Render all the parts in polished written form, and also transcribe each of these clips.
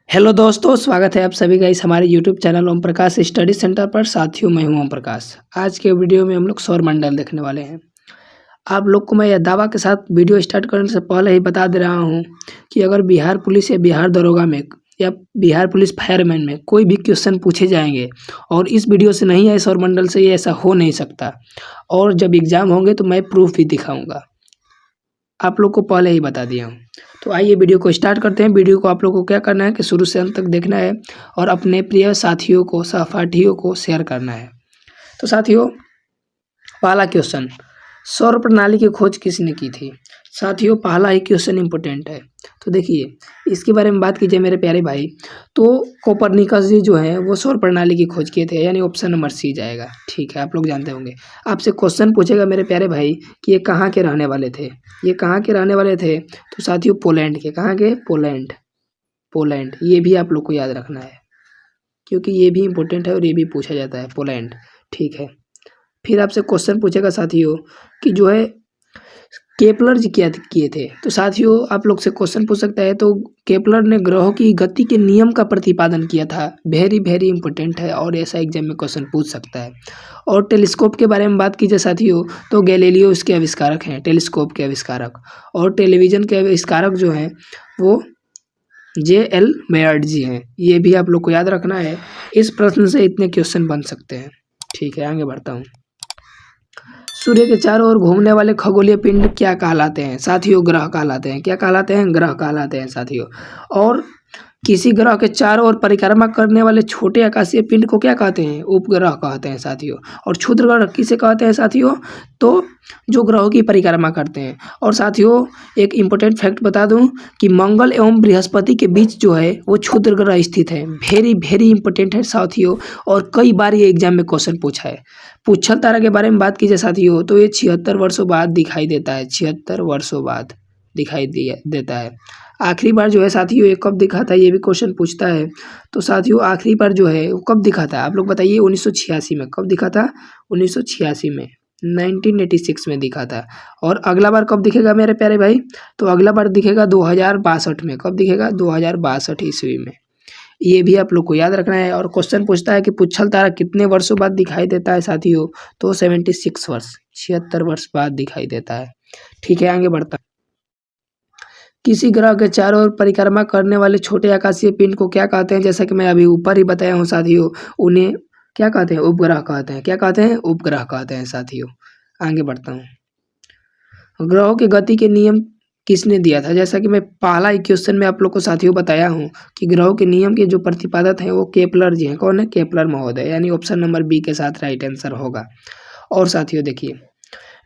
Hello दोस्तों, स्वागत है आप सभी का इस हमारे YouTube channel Om Prakash study centre पर। साथियों, मैं हूं ओम प्रकाश। आज के वीडियो में हम लोग सौरमंडल देखने वाले हैं। आप लोग को मैं यह दावा के साथ वीडियो स्टार्ट करने से पहले ही बता दे रहा हूं कि अगर बिहार पुलिस या बिहार दरोगा में या बिहार पुलिस फायरमैन में कोई भी क्वेश्चन पूछे जाएंगे और इस वीडियो से नहीं आए सौरमंडल से, ये ऐसा हो नहीं सकता। और जब एग्ज़ाम होंगे तो मैं प्रूफ भी दिखाऊँगा। आप लोग को पहले ही बता दिया हूँ। तो आइए वीडियो को स्टार्ट करते हैं। वीडियो को आप लोग को क्या करना है कि शुरू से अंत तक देखना है और अपने प्रिय साथियों को, सहपाठियों को शेयर करना है। तो साथियों, पहला क्वेश्चन, सौर प्रणाली की खोज किसने की थी? साथियों, पहला ही क्वेश्चन इंपॉर्टेंट है। तो देखिए, इसके बारे में बात कीजिए मेरे प्यारे भाई, तो कोपरनिकस जी जो हैं वो सौर प्रणाली की खोज किए थे, यानी ऑप्शन नंबर सी जाएगा। ठीक है, आप लोग जानते होंगे। आपसे क्वेश्चन पूछेगा मेरे प्यारे भाई कि ये कहाँ के रहने वाले थे? ये कहाँ के रहने वाले थे? तो साथियों, पोलैंड के। कहाँ के? पोलैंड। पोलैंड, ये भी आप लोग को याद रखना है क्योंकि ये भी इंपॉर्टेंट है और ये भी पूछा जाता है, पोलैंड। ठीक है, फिर आपसे क्वेश्चन पूछेगा साथियों कि जो है केपलर जी क्या किए थे? तो साथियों, आप लोग से क्वेश्चन पूछ सकता है, तो केपलर ने ग्रहों की गति के नियम का प्रतिपादन किया था। वेरी वेरी इंपॉर्टेंट है और ऐसा एग्जाम में क्वेश्चन पूछ सकता है। और टेलीस्कोप के बारे में बात कीजिए साथियों, तो गैलीलियो इसके आविष्कारक हैं, टेलीस्कोप के आविष्कारक। और टेलीविज़न के आविष्कारक जो हैं वो J.L. मेयर्ड जी हैं। ये भी आप लोग को याद रखना है। इस प्रश्न से इतने क्वेश्चन बन सकते हैं। ठीक है, आगे बढ़ता हूँ। सूर्य के चारों ओर घूमने वाले खगोलीय पिंड क्या कहलाते हैं? साथियों, ग्रह कहलाते हैं। क्या कहलाते हैं? ग्रह कहलाते हैं साथियों। और किसी ग्रह के चारों ओर परिक्रमा करने वाले छोटे आकाशीय पिंड को क्या कहते हैं? उपग्रह कहते हैं साथियों। और क्षुद्र ग्रह किसे कहते हैं साथियों? तो जो ग्रहों की परिक्रमा करते हैं। और साथियों, एक इम्पोर्टेंट फैक्ट बता दूं कि मंगल एवं बृहस्पति के बीच जो है वो क्षुद्र ग्रह स्थित है। वेरी वेरी इंपॉर्टेंट है साथियों, और कई बार ये एग्जाम में क्वेश्चन पूछा है। पुच्छल तारा के बारे में बात कीजिए साथियों, तो ये 76 वर्षों बाद दिखाई देता है। 76 वर्षों बाद दिखाई देता है। आखिरी बार जो है साथियों ये कब दिखा था, ये भी क्वेश्चन पूछता है। तो साथियों, आखिरी बार जो है वो कब दिखा था, आप लोग बताइए। 1986 में। कब दिखा था? 1986 में, 1986 में दिखा था। और अगला बार कब दिखेगा मेरे प्यारे भाई? तो अगला बार दिखेगा 2062 में। कब दिखेगा? 2062 ईस्वी में। ये भी आप लोग को याद रखना है। और क्वेश्चन पूछता है कि पुच्छल तारा कितने वर्षों बाद दिखाई देता है साथियों? तो 76 वर्ष, 76 वर्ष बाद दिखाई देता है। ठीक है, आगे बढ़ता है। किसी ग्रह के चारों ओर परिक्रमा करने वाले छोटे आकाशीय पिंड को क्या कहते हैं? जैसा कि मैं अभी ऊपर ही बताया हूँ साथियों, उन्हें क्या कहते हैं? उपग्रह कहते हैं। क्या कहते हैं? उपग्रह कहते हैं साथियों। आगे बढ़ता हूँ। ग्रहों की गति के नियम किसने दिया था? जैसा कि मैं पहला ही क्वेश्चन में आप लोग को साथियों बताया हूँ कि ग्रहों के नियम के जो प्रतिपादक हैं वो केपलर जी हैं। कौन है? केपलर महोदय, यानी ऑप्शन नंबर बी के साथ राइट आंसर होगा। और साथियों देखिए,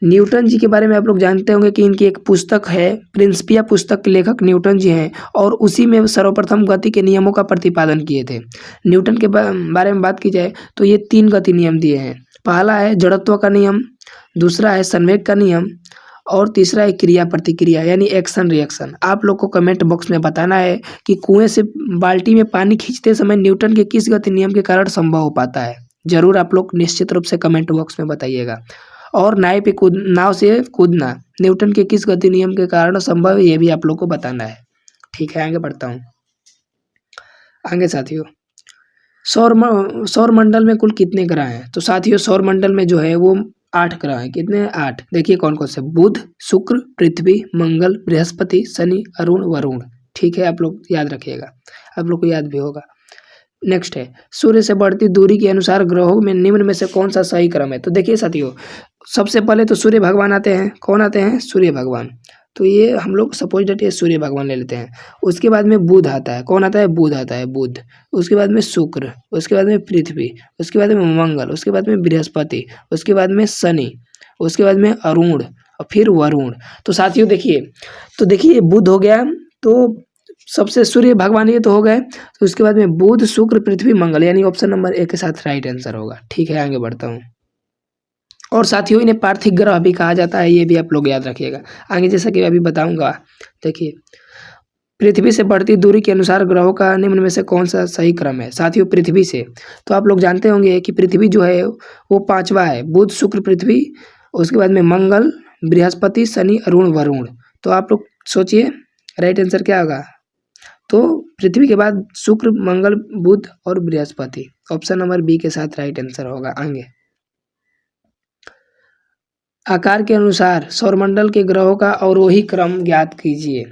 न्यूटन जी के बारे में आप लोग जानते होंगे कि इनकी एक पुस्तक है, प्रिंसिपिया पुस्तक के लेखक न्यूटन जी हैं, और उसी में सर्वप्रथम गति के नियमों का प्रतिपादन किए थे। न्यूटन के बारे में बात की जाए तो ये 3 गति नियम दिए हैं। पहला है जड़त्व का नियम, दूसरा है संवेग का नियम, और तीसरा है क्रिया प्रतिक्रिया, यानी एक्शन रिएक्शन। आप लोग को कमेंट बॉक्स में बताना है कि कुएं से बाल्टी में पानी खींचते समय न्यूटन के किस गति नियम के कारण संभव हो पाता है। जरूर आप लोग निश्चित रूप से कमेंट बॉक्स में बताइएगा। और नाव से कूदना न्यूटन के किस गति नियम के कारण संभव है, ये भी आप लोग को बताना है। ठीक है, आगे बढ़ता हूँ। आगे साथियों, सौर मंडल में कुल कितने ग्रह हैं? तो साथियों, सौर मंडल में जो है वो 8 ग्रह हैं। कितने हैं? 8। देखिए कौन कौन से? बुध, शुक्र, पृथ्वी, मंगल, बृहस्पति, शनि, अरुण, वरुण। ठीक है, आप लोग याद रखिएगा, आप लोग को याद भी होगा। नेक्स्ट है, सूर्य से बढ़ती दूरी के अनुसार ग्रहों में निम्न में से कौन सा सही क्रम है? तो देखिए साथियों, सबसे पहले तो सूर्य भगवान आते हैं। कौन आते हैं? सूर्य भगवान। तो ये हम लोग सपोज डेट ये सूर्य भगवान ले लेते हैं। उसके बाद में बुध आता है। कौन आता है? बुध आता है, बुध। उसके बाद में शुक्र, उसके बाद में पृथ्वी, उसके बाद में मंगल, उसके बाद में बृहस्पति, उसके बाद में शनि, उसके बाद में अरुण, और फिर वरुण। तो साथियों देखिए, तो देखिए बुध हो गया, तो सबसे सूर्य भगवान ये तो हो गए। तो उसके बाद में बुध, शुक्र, पृथ्वी, मंगल, यानी ऑप्शन नंबर ए के साथ राइट आंसर होगा। ठीक है, आगे बढ़ता हूँ। और साथियों, इन्हें पार्थिव ग्रह भी कहा जाता है, ये भी आप लोग याद रखिएगा। आगे जैसा कि अभी बताऊंगा, देखिए, पृथ्वी से बढ़ती दूरी के अनुसार ग्रहों का निम्न में से कौन सा सही क्रम है? साथियों, पृथ्वी से तो आप लोग जानते होंगे कि पृथ्वी जो है वो 5वां है। बुध, शुक्र, पृथ्वी, उसके बाद में मंगल, बृहस्पति, शनि, अरुण, वरुण। तो आप लोग सोचिए राइट आंसर क्या होगा? तो पृथ्वी के बाद शुक्र, मंगल, बुध और बृहस्पति। ऑप्शन नंबर बी के साथ राइट आंसर होगा। आगे, आकार के अनुसार सौरमंडल के ग्रहों का अवरोही क्रम ज्ञात कीजिए।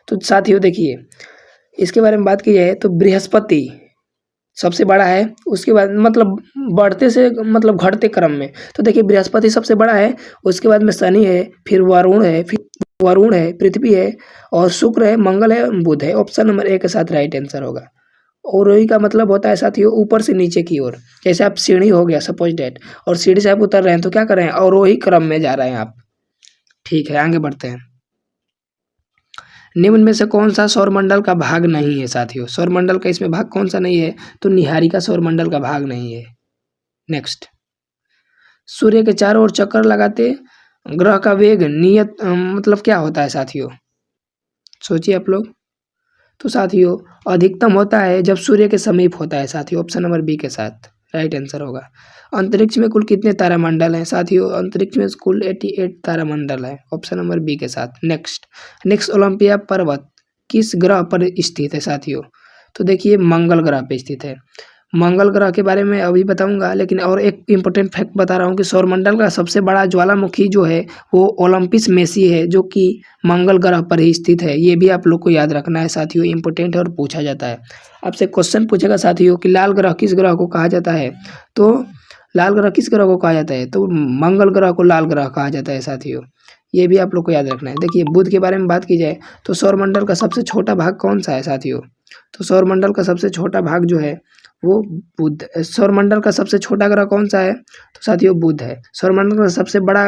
तो साथियों देखिए, इसके बारे में बात की जाए तो बृहस्पति सबसे बड़ा है, उसके बाद मतलब बढ़ते से मतलब घटते क्रम में, तो देखिए बृहस्पति सबसे बड़ा है, उसके बाद में शनि है, फिर वरुण है, पृथ्वी है और शुक्र है, मंगल है, बुध है। ऑप्शन नंबर ए के साथ राइट आंसर होगा। अवरोही का मतलब होता है साथियों ऊपर से नीचे की ओर, जैसे आप सीढ़ी हो गया सपोज डेट, और सीढ़ी से आप उतर रहे हैं तो क्या कर रहे हैं, अवरोही क्रम में जा रहे हैं आप। ठीक है, आगे बढ़ते हैं। निम्न में से कौन सा सौरमंडल का भाग नहीं है साथियों? सौरमंडल का इसमें भाग कौन सा नहीं है? तो निहारिका सौरमंडल का भाग नहीं है। नेक्स्ट, सूर्य के चारों ओर चक्कर लगाते ग्रह का वेग नियत मतलब क्या होता है साथियों? सोचिए आप लोग। तो साथियों अधिकतम होता है जब सूर्य के समीप होता है साथियों। ऑप्शन नंबर बी के साथ राइट आंसर होगा। अंतरिक्ष में कुल कितने तारामंडल हैं साथियों? अंतरिक्ष में कुल 88 तारामंडल है। ऑप्शन नंबर बी के साथ। नेक्स्ट ओलंपिया पर्वत किस ग्रह पर स्थित है साथियों? तो देखिए मंगल ग्रह पे स्थित है। मंगल ग्रह के बारे में अभी बताऊंगा, लेकिन और एक इम्पोर्टेंट फैक्ट बता रहा हूँ कि सौरमंडल का सबसे बड़ा ज्वालामुखी जो है वो ओलंपिस मेसी है, जो कि मंगल ग्रह पर ही स्थित है। ये भी आप लोग को याद रखना है साथियों, इम्पोर्टेंट है और पूछा जाता है। आपसे क्वेश्चन पूछेगा साथियों कि लाल ग्रह किस ग्रह को कहा जाता है? तो लाल ग्रह किस ग्रह को कहा जाता है? तो मंगल ग्रह को लाल ग्रह कहा जाता है साथियों। ये भी आप लोग को याद रखना है। देखिए बुध के बारे में बात की जाए तो सौरमंडल का सबसे छोटा भाग कौन सा है साथियों? तो सौरमंडल का सबसे छोटा भाग जो है वो बुध। सौरमंडल का सबसे छोटा ग्रह कौन सा है? तो साथियों बुध है। सौरमंडल का सबसे बड़ा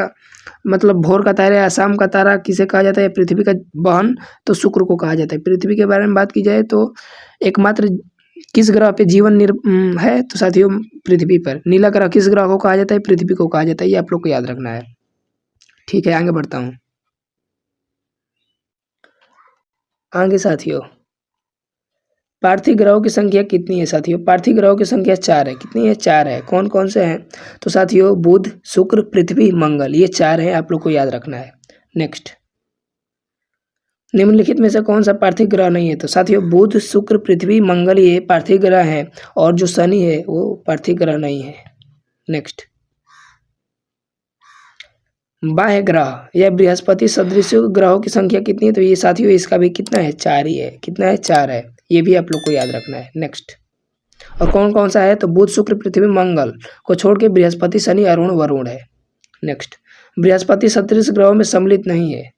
मतलब भोर का तारा या शाम का तारा किसे कहा जाता है? पृथ्वी का बहन तो शुक्र को कहा जाता है। पृथ्वी के बारे में बात की जाए तो एकमात्र किस ग्रह पे जीवन है? तो साथियों पृथ्वी पर। नीला ग्रह किस ग्रह को कहा जाता है? पृथ्वी को कहा जाता है। ये आप लोग को याद रखना है। ठीक है, आगे बढ़ता हूँ। आगे साथियों, पार्थिव ग्रहों की संख्या कितनी है साथियों? पार्थिव ग्रहों की संख्या 4 है। कितनी है? 4 है। कौन कौन से हैं? तो साथियों बुध, शुक्र, पृथ्वी, मंगल, ये 4 हैं, आप लोग को याद रखना है। नेक्स्ट, निम्नलिखित में से कौन सा पार्थिव ग्रह नहीं है? तो साथियों बुध, शुक्र, पृथ्वी, मंगल ये पार्थिव ग्रह हैं, और जो शनि है वो पार्थिव ग्रह नहीं है। नेक्स्ट, बाह्य ग्रह या बृहस्पति सदृश ग्रहों की संख्या कितनी है? तो ये साथियों इसका भी कितना है? 4 ही है। कितना है? 4 है। ये भी आप लोग को याद रखना है। नेक्स्ट, और कौन कौन सा है? तो बुध, शुक्र, पृथ्वी, मंगल को छोड़ के बृहस्पति, शनि, अरुण, वरुण है। नेक्स्ट, बृहस्पति सदृश ग्रहों में सम्मिलित नहीं है।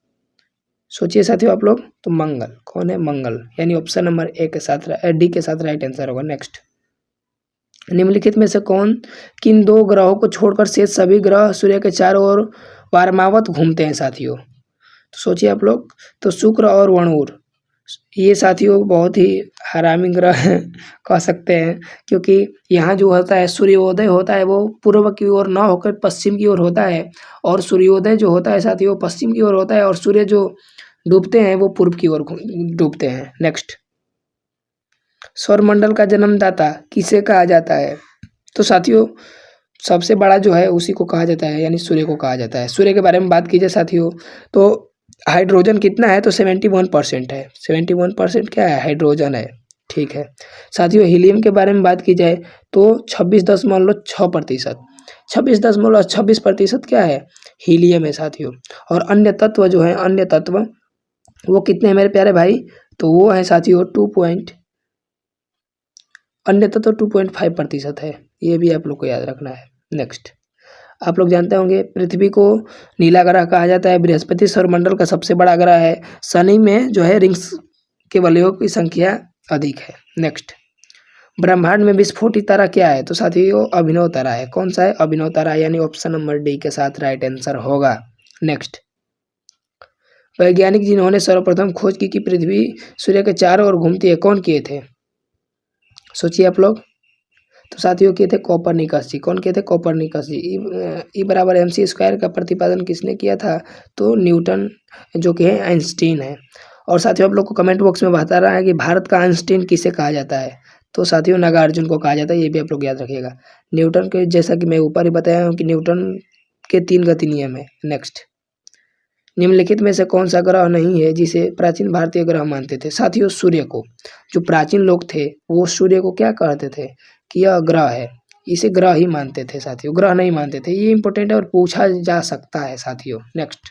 सोचिए साथियों आप लोग। तो मंगल कौन है? मंगल, यानी ऑप्शन नंबर ए के साथ डी के साथ राइट आंसर होगा। नेक्स्ट, निम्नलिखित में से कौन किन 2 ग्रहों को छोड़कर शेष सभी ग्रह सूर्य के चारों ओर वारमावत घूमते हैं साथियों? तो सोचिए आप लोग। तो शुक्र और वरुण ये साथियों बहुत ही हरामी ग्रह हैं कह सकते हैं, क्योंकि यहाँ जो होता है सूर्योदय होता है वो पूर्व की ओर ना होकर पश्चिम की ओर होता है, और सूर्योदय जो होता है साथियों पश्चिम की ओर होता है, और सूर्य जो डूबते हैं वो पूर्व की ओर डूबते हैं। नेक्स्ट, सौरमंडल का जन्मदाता किसे कहा जाता है? तो साथियों सबसे बड़ा जो है उसी को कहा जाता है, यानी सूर्य को कहा जाता है। सूर्य के बारे में बात कीजिए साथियों तो हाइड्रोजन कितना है? तो 71% है। 71% क्या है? हाइड्रोजन है। ठीक है साथियों, हीलियम के बारे में बात की जाए तो 26.6%। 26.26% क्या है? हीलियम है साथियों। और अन्य तत्व जो है, अन्य तत्व वो कितने हैं मेरे प्यारे भाई? तो वो है साथियों अन्य तत्व 2.5% है। ये भी आप लोग को याद रखना है। नेक्स्ट, आप लोग जानते होंगे पृथ्वी को नीला ग्रह कहा जाता है। बृहस्पति सौरमंडल का सबसे बड़ा ग्रह है। शनि में जो है रिंग्स के वलयों की संख्या अधिक है। नेक्स्ट, ब्रह्मांड में विस्फोटित तारा क्या है? तो साथियों अभिनव तारा है। कौन सा है? अभिनव तारा, यानी ऑप्शन नंबर डी के साथ राइट आंसर होगा। नेक्स्ट, वैज्ञानिक जिन्होंने सर्वप्रथम खोज की कि पृथ्वी सूर्य के चारों ओर घूमती है, कौन किए थे? सोचिए आप लोग। तो साथियों किए थे कोपरनिकस जी। कौन किए थे? कोपरनिकस जी। ई बराबर MC स्क्वायर का प्रतिपादन किसने किया था? तो न्यूटन, जो कि है आइंस्टीन है। और साथियों आप लोग को कमेंट बॉक्स में बता रहा है कि भारत का आइंस्टीन किसे कहा जाता है? तो साथियों नागार्जुन को कहा जाता है। ये भी आप लोग याद रखिएगा। न्यूटन के जैसा कि मैं ऊपर ही बताया हूँ कि न्यूटन के 3 गति नियम है। नेक्स्ट, निम्नलिखित में से कौन सा ग्रह नहीं है जिसे प्राचीन भारतीय ग्रह मानते थे? साथियों, सूर्य को। जो प्राचीन लोग थे वो सूर्य को क्या कहते थे कि यह ग्रह है, इसे ग्रह ही मानते थे साथियों, ग्रह नहीं मानते थे। ये इंपॉर्टेंट है और पूछा जा सकता है साथियों। नेक्स्ट,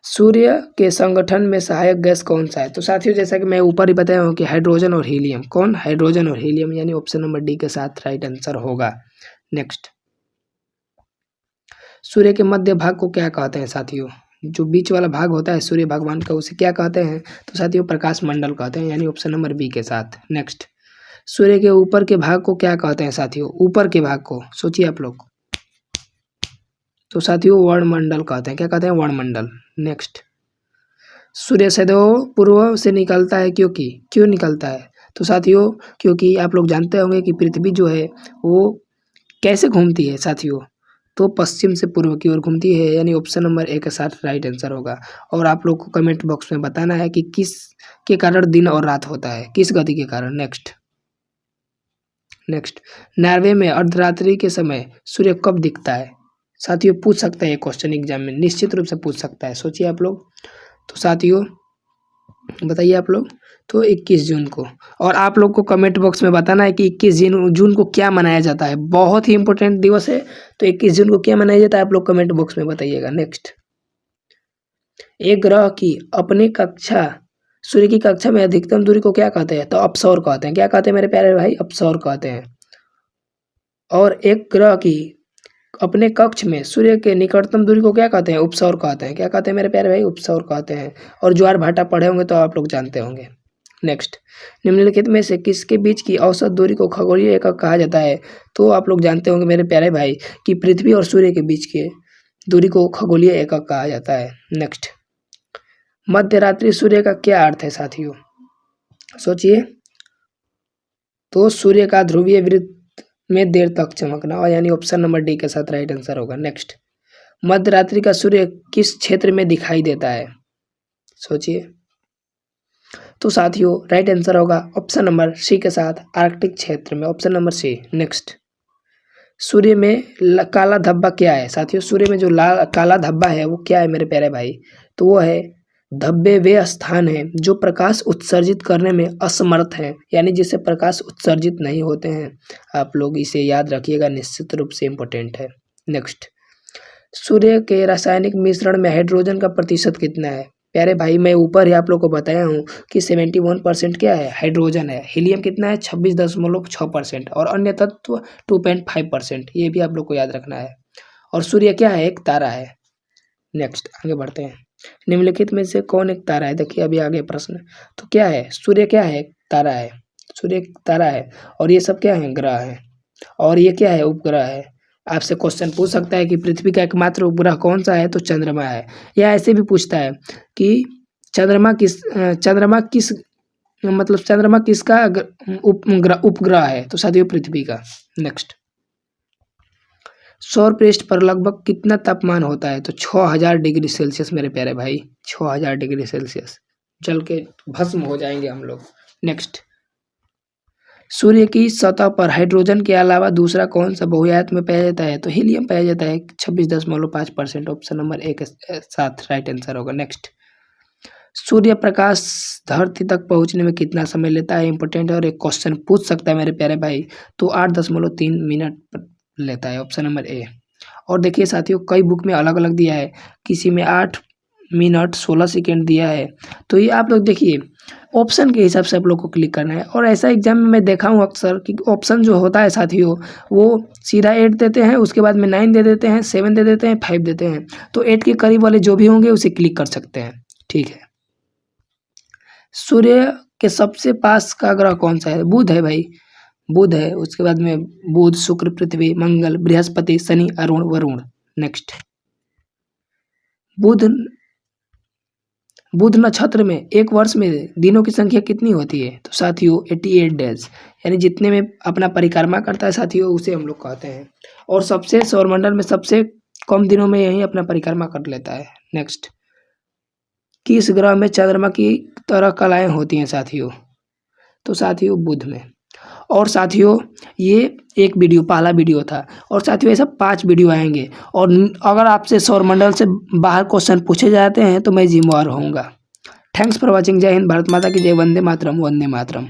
सूर्य के संगठन में सहायक गैस कौन सा है? तो साथियों, जैसा कि मैं ऊपर ही बताया हूँ कि हाइड्रोजन और हीलियम। कौन? हाइड्रोजन और हीलियम, यानी ऑप्शन नंबर डी के साथ राइट आंसर होगा। नेक्स्ट, सूर्य के मध्य भाग को क्या कहते हैं साथियों? जो बीच वाला भाग होता है सूर्य भगवान का, उसे क्या कहते हैं? तो साथियों, प्रकाश मंडल कहते हैं, यानी ऑप्शन नंबर बी के साथ। नेक्स्ट, सूर्य के ऊपर के भाग को क्या कहते हैं साथियों? ऊपर के भाग को सोचिए आप लोग। तो साथियों, वर्णमंडल कहते हैं। क्या कहते हैं? वर्णमंडल। नेक्स्ट, सूर्य सदैव पूर्व से निकलता है क्योंकि, क्यों निकलता है? तो साथियों, क्योंकि आप लोग जानते होंगे कि पृथ्वी जो है वो कैसे घूमती है साथियों, तो पश्चिम से पूर्व की ओर घूमती है, यानी ऑप्शन नंबर ए के साथ राइट आंसर होगा। और आप लोग को कमेंट बॉक्स में बताना है कि किस के कारण दिन और रात होता है, किस गति के कारण। नेक्स्ट, नॉर्वे में अर्धरात्रि के समय सूर्य कब दिखता है? साथियों, पूछ सकता है ये क्वेश्चन एग्जाम में, निश्चित रूप से पूछ सकता है। सोचिए आप लोग। तो साथियों, बताइए आप लोग। तो 21 जून को। और आप लोग को कमेंट बॉक्स में बताना है कि 21 जून को क्या मनाया जाता है। बहुत ही इंपॉर्टेंट दिवस है। तो 21 जून को क्या मनाया जाता है, आप लोग कमेंट बॉक्स में बताइएगा। नेक्स्ट, एक ग्रह की अपनी कक्षा, सूर्य की कक्षा में अधिकतम दूरी को क्या कहते हैं? तो अपसौर कहते हैं। क्या कहते हैं मेरे प्यारे भाई? अपसौर कहते हैं। और एक ग्रह की अपने कक्ष में सूर्य के निकटतम दूरी को क्या कहते हैं? उपसौर कहते हैं। क्या कहते हैं मेरे प्यारे भाई? उपसौर कहते हैं। और ज्वार भाटा पढ़े होंगे तो आप लोग जानते होंगे। नेक्स्ट, निम्नलिखित में से किसके बीच की औसत दूरी को खगोलीय एकक कहा जाता है? तो आप लोग जानते होंगे मेरे प्यारे भाई कि पृथ्वी और सूर्य के बीच के दूरी को खगोलीय एकक कहा जाता है। नेक्स्ट, मध्यरात्रि सूर्य का क्या अर्थ है साथियों? सोचिए। तो सूर्य का ध्रुवीय वृत्त में देर तक चमकना, और यानी ऑप्शन नंबर डी के साथ राइट आंसर होगा। नेक्स्ट, मध्यरात्रि का सूर्य किस क्षेत्र में दिखाई देता है? सोचिए। तो साथियों, राइट आंसर होगा ऑप्शन नंबर सी के साथ, आर्कटिक क्षेत्र में, ऑप्शन नंबर सी। नेक्स्ट, सूर्य में काला धब्बा क्या है साथियों? सूर्य में जो लाल काला धब्बा है वो क्या है मेरे प्यारे भाई? तो वो है, धब्बे वे स्थान हैं जो प्रकाश उत्सर्जित करने में असमर्थ हैं, यानी जिससे प्रकाश उत्सर्जित नहीं होते हैं। आप लोग इसे याद रखिएगा, निश्चित रूप से इम्पोर्टेंट है। नेक्स्ट, सूर्य के रासायनिक मिश्रण में हाइड्रोजन का प्रतिशत कितना है? प्यारे भाई, मैं ऊपर ही आप लोग को बताया हूँ कि 71% क्या है? हाइड्रोजन है। हीलियम कितना है? 26.6%। और अन्य तत्व 2.5%। ये भी आप लोग को याद रखना है। और सूर्य क्या है? एक तारा है। नेक्स्ट, आगे बढ़ते हैं। निम्नलिखित में से कौन एक तारा है? देखिए अभी आगे प्रश्न। तो क्या है? सूर्य क्या है? तारा है। सूर्य एक तारा है। और ये सब क्या है? ग्रह है। और ये क्या है? उपग्रह है। आपसे क्वेश्चन पूछ सकता है कि पृथ्वी का एकमात्र उपग्रह कौन सा है? तो चंद्रमा है। या ऐसे भी पूछता है कि चंद्रमा किस मतलब चंद्रमा किसका उपग्रह है? तो साथियों, पृथ्वी का। नेक्स्ट, सौर पृष्ठ पर लगभग कितना तापमान होता है? तो 6000 डिग्री सेल्सियस मेरे प्यारे भाई, 6000 डिग्री सेल्सियस। जल के भस्म हो जाएंगे हम लोग। नेक्स्ट, सूर्य की सतह पर हाइड्रोजन के अलावा दूसरा कौन सा बहुआयत में पाया जाता है? तो हीलियम पाया जाता है, 26.5%। ऑप्शन नंबर ए के साथ राइट आंसर होगा। नेक्स्ट, सूर्य प्रकाश धरती तक पहुंचने में कितना समय लेता है? इंपॉर्टेंट है और एक क्वेश्चन पूछ सकता है मेरे प्यारे भाई। तो 8.3 मिनट लेता है, ऑप्शन नंबर ए। और देखिए साथियों, कई बुक में अलग अलग दिया है, किसी में 8 मिनट 16 सेकेंड दिया है। तो ये आप लोग देखिए, ऑप्शन के हिसाब से आप लोग को क्लिक करना है। और ऐसा एग्जाम में मैं देखा हूँ अक्सर कि ऑप्शन जो होता है साथियों, वो सीधा 8 देते हैं, उसके बाद में 9 दे देते हैं, 7 दे देते हैं, 5 देते हैं। तो 8 के करीब वाले जो भी होंगे उसे क्लिक कर सकते हैं। ठीक है। सूर्य के सबसे पास का ग्रह कौन सा है? बुध है भाई, बुध है। उसके बाद में बुध, शुक्र, पृथ्वी, मंगल, बृहस्पति, शनि, अरुण, वरुण। नेक्स्ट, बुध बुध नक्षत्र में एक वर्ष में दिनों की संख्या कितनी होती है? तो साथियों, 88 डेज, यानी जितने में अपना परिक्रमा करता है साथियों, उसे हम लोग कहते हैं। और सबसे सौरमंडल में सबसे कम दिनों में यही अपना परिक्रमा कर लेता है। नेक्स्ट, किस ग्रह में चंद्रमा की तरह कलाएं होती हैं साथियों? तो साथियों, बुध में। और साथियों ये एक वीडियो पहला वीडियो था और साथियों ऐसा 5 वीडियो आएंगे। और अगर आपसे सौरमंडल से बाहर क्वेश्चन पूछे जाते हैं तो मैं जिम्मेवार होऊंगा। Thanks for watching. जय हिंद, भारत माता की जय, वंदे मातरम, वंदे मातरम।